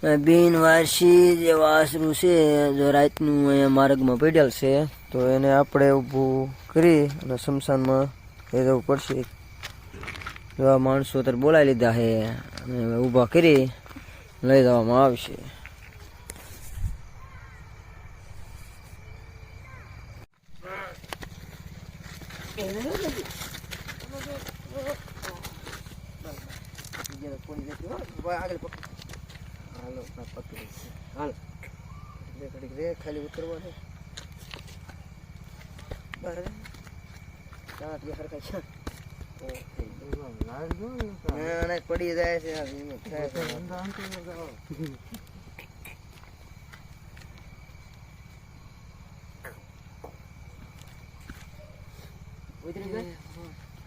બિનવારસી જે વાસરું છે જો રાતનું અહીંયા માર્ગમાં પડેલ છે તો એને આપણે ઊભું કરી અને સ્મશાનમાં લઈ જવું પડશે. જો આ માણસો અત્યારે બોલાવી લીધા છે અને ઊભા કરી લઈ જવામાં આવશે. ખાલી ઉતરવાનું પડી જાય છે.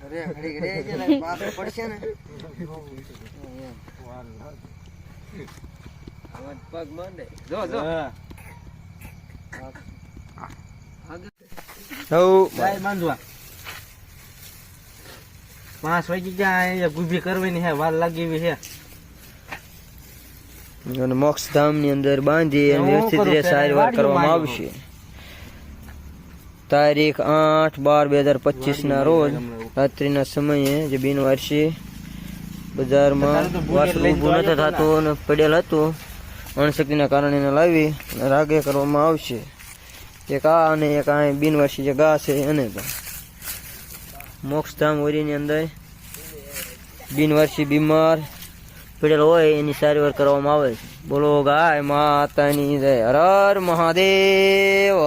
અરે ઘડી પાછળ પડશે ને પગ માંડે. જો જો બાંધવા 5 વાગી જાય ગુભી કરવાની છે, વાર લાગી છે. અને મોક્ષધામ ની અંદર બાંધી અને વ્યવસ્થિત રીતે સારવાર કરવામાં આવશે. તારીખ 8/12/2025 ના રોજ રાત્રિના સમયે જે બિનવારસી બજારમાં વાસરું ઊભું નથી થતું અને પડેલ હતું, અણશક્તિના કારણે એને લાવી અને રાગે કરવામાં આવશે. એક આ અને એક આ બિનવારસી જે ગા છે એને પણ મોક્ષધામ ઓરીની અંદર બિનવારસી બીમાર પડેલ હોય એની સારવાર કરવામાં આવે છે. બોલો ગાય માતાની જય. હર હર મહાદેવ.